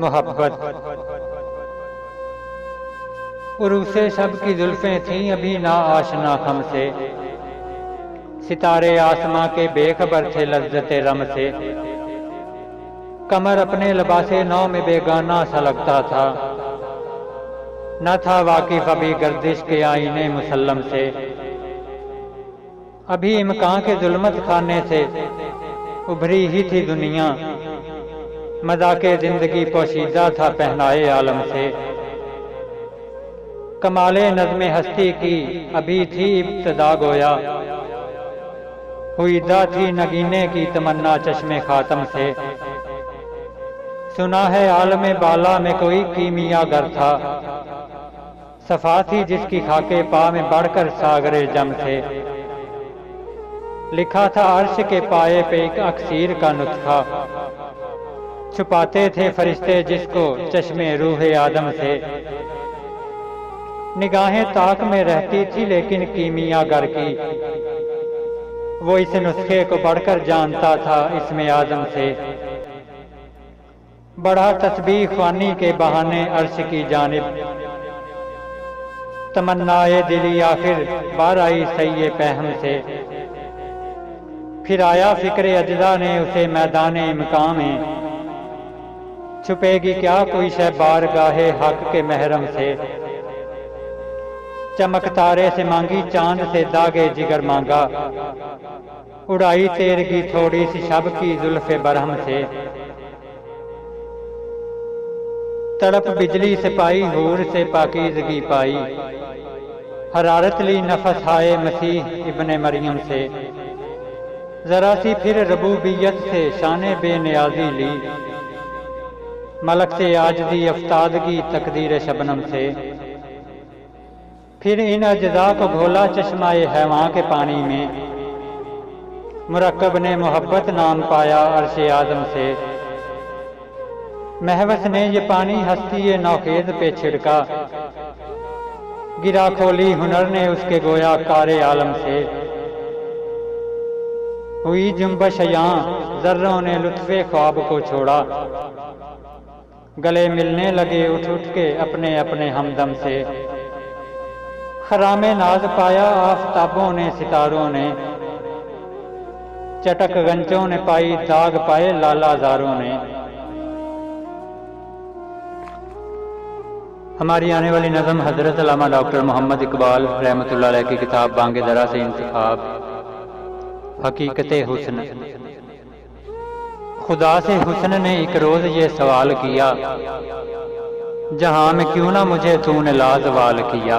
मोहब्बत। उरूसे शब की जुल्फें थीं अभी ना आशना खम से, सितारे आसमां के बेखबर थे लज्जते रम से। कमर अपने लबासे नौ में बेगाना सा लगता था, न था वाकिफ अभी गर्दिश के आईने मुसल्लम से। अभी इम्कान के जुल्मत खाने से उभरी ही थी दुनिया, मज़ाके जिंदगी पोशीदा था पहनाए आलम से। कमाले नज़्मे हस्ती की अभी थी इब्तिदा गोया, हुईदा थी नगीने की तमन्ना चश्मे खातम से। सुना है आलमे बाला में कोई कीमियागर था, सफा थी जिसकी खाके पा में बढ़कर सागरे जम से। लिखा था अर्श के पाए पे एक अक्सीर का नुस्खा, छुपाते थे फरिश्ते जिसको चश्मे रूहे आदम से। निगाहें ताक में रहती थी लेकिन कीमियागर की, वो इस नुस्खे को बढ़कर जानता था इसमें आदम से। बढ़ा तस्बीह ख्वानी के बहाने अर्श की जानिब, तमन्नाए दिली आखिर बार आई सही पहम से। फिर आया फिक्रे अजदा ने उसे मैदाने इम्कान में, छुपेगी क्या कोई शय बारगाहे हक के महरम से। चमक तारे से मांगी चांद से दागे जिगर मांगा, उड़ाई तेरगी थोड़ी सी शब की जुल्फे बरहम से। तड़प बिजली से पाई हूर से पाकीज़गी पाई, हरारत ली नफस आए मसीह इब्ने मरियम से। जरा सी फिर रबूबियत से शाने बेनियाजी ली, मलक से आजदी अफ्तादगी तकदीर शबनम से। फिर इन अज्जा को घोला चश्माए हैवां के पानी में, मुरक्कब ने मोहब्बत नाम पाया अर्शे आदम से। महवस ने ये पानी हस्ती नौखेज पे छिड़का, गिरा खोली हुनर ने उसके गोया कारे आलम से। हुई जुम्बश यां जर्रों ने लुत्फे ख्वाब को छोड़ा, गले मिलने लगे उठ उठ के अपने अपने हमदम से। खरामे नाज पाया आफताबों ने सितारों ने, चटक गंजों ने पाई दाग पाए लालाजारों ने। हमारी आने वाली नज़म हजरत अल्लामा डॉक्टर मोहम्मद इकबाल रहमतुल्लाह अलैह की किताब बांगे दरा से इंतखाब। हकीकते हुस्न। खुदा से हुस्न ने एक रोज ये सवाल किया, जहां में क्यों ना मुझे तूने लाजवाल किया।